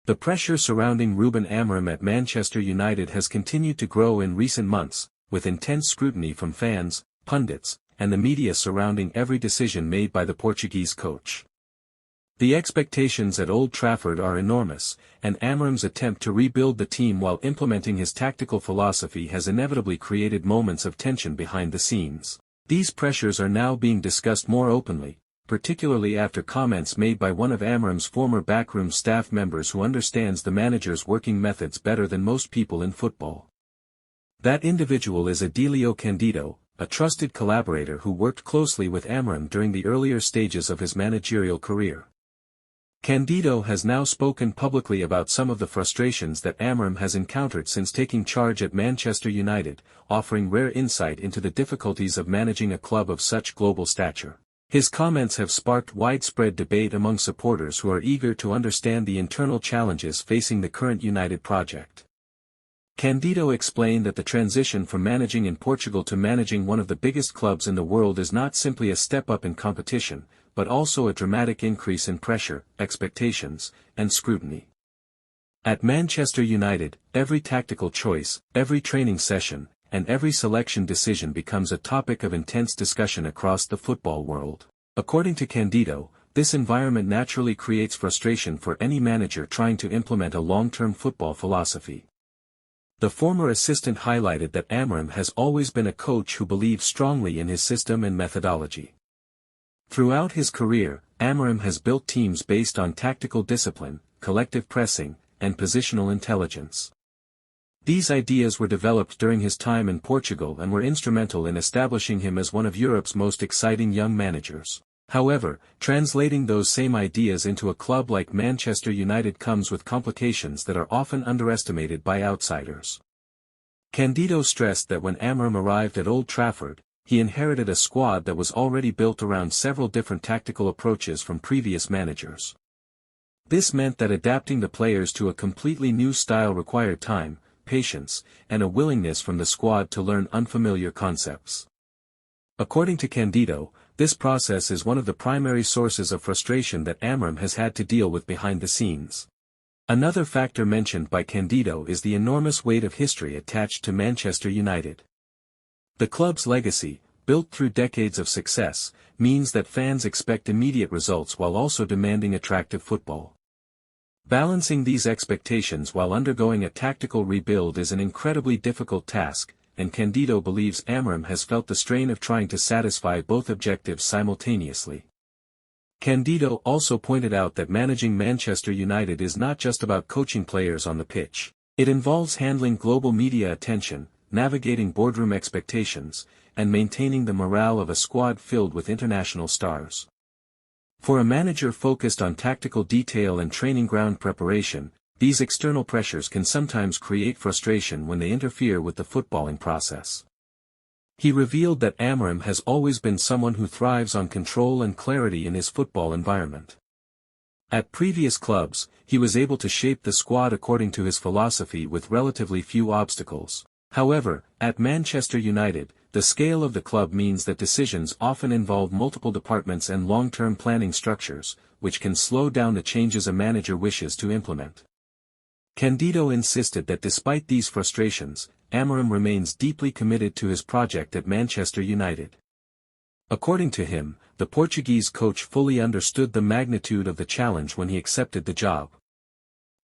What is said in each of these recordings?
The pressure surrounding Ruben Amorim at Manchester United has continued to grow in recent months, with intense scrutiny from fans, pundits, and the media surrounding every decision made by the Portuguese coach. The expectations at Old Trafford are enormous, and Amorim's attempt to rebuild the team while implementing his tactical philosophy has inevitably created moments of tension behind the scenes. These pressures are now being discussed more openly, particularly after comments made by one of Amorim's former backroom staff members who understands the manager's working methods better than most people in football. That individual is Adelio Candido, a trusted collaborator who worked closely with Amorim during the earlier stages of his managerial career. Candido has now spoken publicly about some of the frustrations that Amorim has encountered since taking charge at Manchester United, offering rare insight into the difficulties of managing a club of such global stature. His comments have sparked widespread debate among supporters who are eager to understand the internal challenges facing the current United project. Candido explained that the transition from managing in Portugal to managing one of the biggest clubs in the world is not simply a step up in competition, but also a dramatic increase in pressure, expectations, and scrutiny. At Manchester United, every tactical choice, every training session, and every selection decision becomes a topic of intense discussion across the football world. According to Candido, this environment naturally creates frustration for any manager trying to implement a long-term football philosophy. The former assistant highlighted that Amorim has always been a coach who believes strongly in his system and methodology. Throughout his career, Amorim has built teams based on tactical discipline, collective pressing, and positional intelligence. These ideas were developed during his time in Portugal and were instrumental in establishing him as one of Europe's most exciting young managers. However, translating those same ideas into a club like Manchester United comes with complications that are often underestimated by outsiders. Candido stressed that when Amorim arrived at Old Trafford, he inherited a squad that was already built around several different tactical approaches from previous managers. This meant that adapting the players to a completely new style required time, patience, and a willingness from the squad to learn unfamiliar concepts. According to Candido, this process is one of the primary sources of frustration that Amorim has had to deal with behind the scenes. Another factor mentioned by Candido is the enormous weight of history attached to Manchester United. The club's legacy, built through decades of success, means that fans expect immediate results while also demanding attractive football. Balancing these expectations while undergoing a tactical rebuild is an incredibly difficult task, and Candido believes Amorim has felt the strain of trying to satisfy both objectives simultaneously. Candido also pointed out that managing Manchester United is not just about coaching players on the pitch. It involves handling global media attention, navigating boardroom expectations, and maintaining the morale of a squad filled with international stars. For a manager focused on tactical detail and training ground preparation, these external pressures can sometimes create frustration when they interfere with the footballing process. He revealed that Amorim has always been someone who thrives on control and clarity in his football environment. At previous clubs, he was able to shape the squad according to his philosophy with relatively few obstacles. However, at Manchester United, the scale of the club means that decisions often involve multiple departments and long-term planning structures, which can slow down the changes a manager wishes to implement. Candido insisted that despite these frustrations, Amorim remains deeply committed to his project at Manchester United. According to him, the Portuguese coach fully understood the magnitude of the challenge when he accepted the job.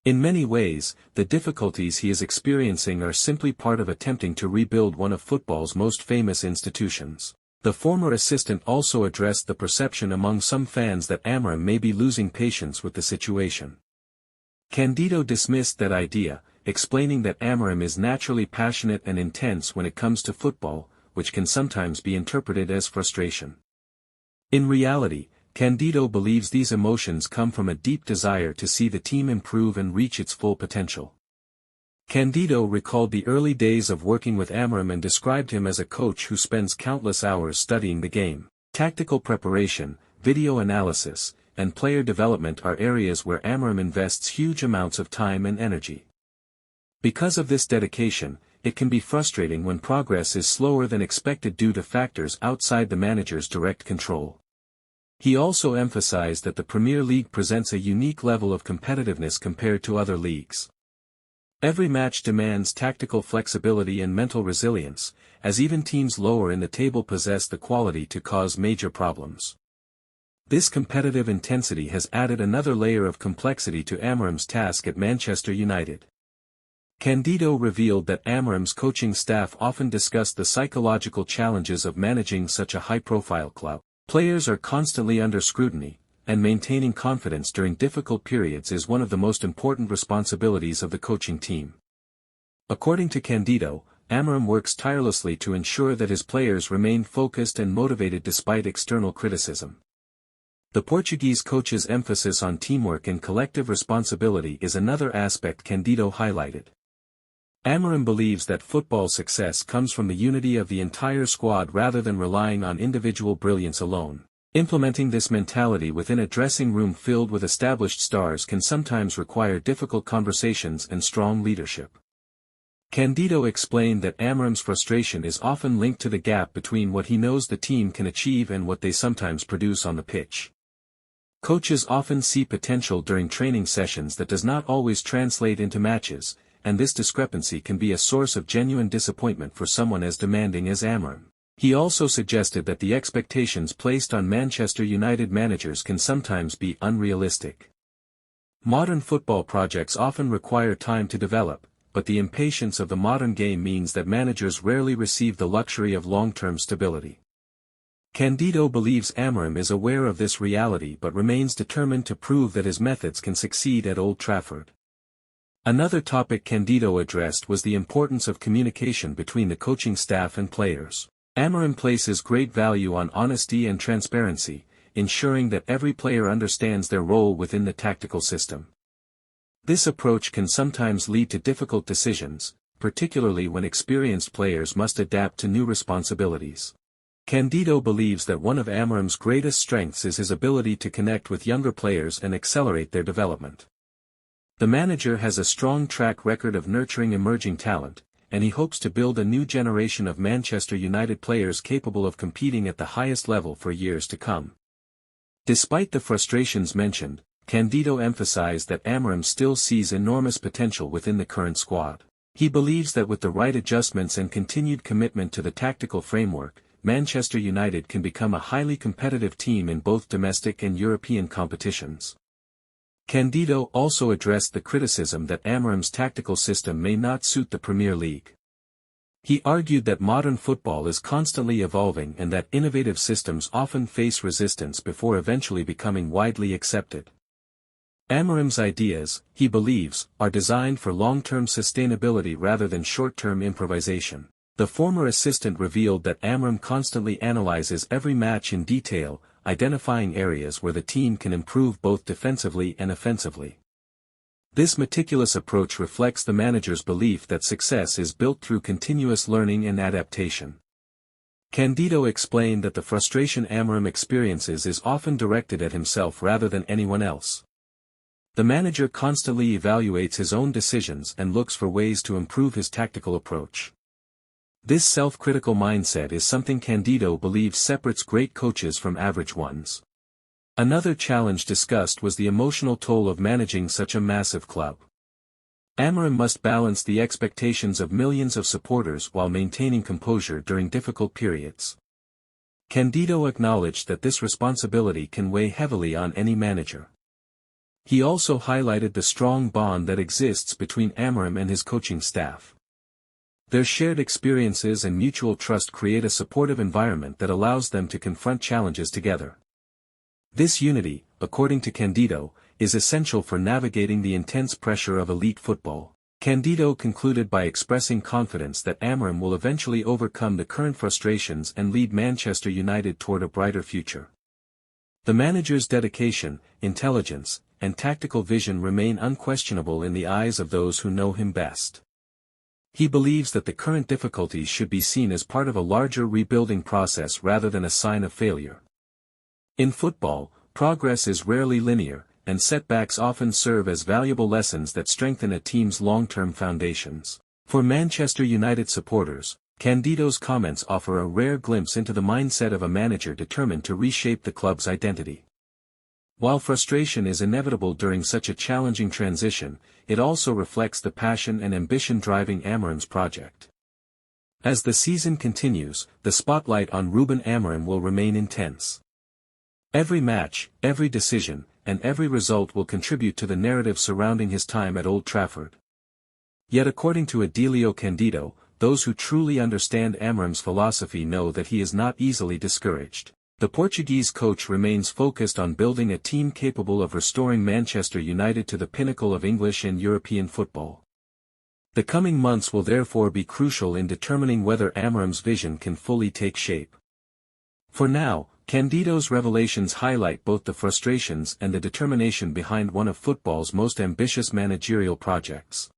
In many ways, the difficulties he is experiencing are simply part of attempting to rebuild one of football's most famous institutions. The former assistant also addressed the perception among some fans that Amorim may be losing patience with the situation. Candido dismissed that idea, explaining that Amorim is naturally passionate and intense when it comes to football, which can sometimes be interpreted as frustration. In reality, Candido believes these emotions come from a deep desire to see the team improve and reach its full potential. Candido recalled the early days of working with Amorim and described him as a coach who spends countless hours studying the game. Tactical preparation, video analysis, and player development are areas where Amorim invests huge amounts of time and energy. Because of this dedication, it can be frustrating when progress is slower than expected due to factors outside the manager's direct control. He also emphasized that the Premier League presents a unique level of competitiveness compared to other leagues. Every match demands tactical flexibility and mental resilience, as even teams lower in the table possess the quality to cause major problems. This competitive intensity has added another layer of complexity to Amorim's task at Manchester United. Candido revealed that Amorim's coaching staff often discussed the psychological challenges of managing such a high-profile club. Players are constantly under scrutiny, and maintaining confidence during difficult periods is one of the most important responsibilities of the coaching team. According to Candido, Amorim works tirelessly to ensure that his players remain focused and motivated despite external criticism. The Portuguese coach's emphasis on teamwork and collective responsibility is another aspect Candido highlighted. Amorim believes that football success comes from the unity of the entire squad rather than relying on individual brilliance alone. Implementing this mentality within a dressing room filled with established stars can sometimes require difficult conversations and strong leadership. Candido explained that Amorim's frustration is often linked to the gap between what he knows the team can achieve and what they sometimes produce on the pitch. Coaches often see potential during training sessions that does not always translate into matches, and this discrepancy can be a source of genuine disappointment for someone as demanding as Amorim. He also suggested that the expectations placed on Manchester United managers can sometimes be unrealistic. Modern football projects often require time to develop, but the impatience of the modern game means that managers rarely receive the luxury of long-term stability. Candido believes Amorim is aware of this reality but remains determined to prove that his methods can succeed at Old Trafford. Another topic Candido addressed was the importance of communication between the coaching staff and players. Amorim places great value on honesty and transparency, ensuring that every player understands their role within the tactical system. This approach can sometimes lead to difficult decisions, particularly when experienced players must adapt to new responsibilities. Candido believes that one of Amorim's greatest strengths is his ability to connect with younger players and accelerate their development. The manager has a strong track record of nurturing emerging talent, and he hopes to build a new generation of Manchester United players capable of competing at the highest level for years to come. Despite the frustrations mentioned, Candido emphasized that Amorim still sees enormous potential within the current squad. He believes that with the right adjustments and continued commitment to the tactical framework, Manchester United can become a highly competitive team in both domestic and European competitions. Candido also addressed the criticism that Amorim's tactical system may not suit the Premier League. He argued that modern football is constantly evolving and that innovative systems often face resistance before eventually becoming widely accepted. Amorim's ideas, he believes, are designed for long-term sustainability rather than short-term improvisation. The former assistant revealed that Amorim constantly analyzes every match in detail, identifying areas where the team can improve both defensively and offensively. This meticulous approach reflects the manager's belief that success is built through continuous learning and adaptation. Candido explained that the frustration Amorim experiences is often directed at himself rather than anyone else. The manager constantly evaluates his own decisions and looks for ways to improve his tactical approach. This self-critical mindset is something Candido believes separates great coaches from average ones. Another challenge discussed was the emotional toll of managing such a massive club. Amorim must balance the expectations of millions of supporters while maintaining composure during difficult periods. Candido acknowledged that this responsibility can weigh heavily on any manager. He also highlighted the strong bond that exists between Amorim and his coaching staff. Their shared experiences and mutual trust create a supportive environment that allows them to confront challenges together. This unity, according to Candido, is essential for navigating the intense pressure of elite football. Candido concluded by expressing confidence that Amorim will eventually overcome the current frustrations and lead Manchester United toward a brighter future. The manager's dedication, intelligence, and tactical vision remain unquestionable in the eyes of those who know him best. He believes that the current difficulties should be seen as part of a larger rebuilding process rather than a sign of failure. In football, progress is rarely linear, and setbacks often serve as valuable lessons that strengthen a team's long-term foundations. For Manchester United supporters, Candido's comments offer a rare glimpse into the mindset of a manager determined to reshape the club's identity. While frustration is inevitable during such a challenging transition, it also reflects the passion and ambition driving Amorim's project. As the season continues, the spotlight on Ruben Amorim will remain intense. Every match, every decision, and every result will contribute to the narrative surrounding his time at Old Trafford. Yet according to Adelio Candido, those who truly understand Amorim's philosophy know that he is not easily discouraged. The Portuguese coach remains focused on building a team capable of restoring Manchester United to the pinnacle of English and European football. The coming months will therefore be crucial in determining whether Amorim's vision can fully take shape. For now, Candido's revelations highlight both the frustrations and the determination behind one of football's most ambitious managerial projects.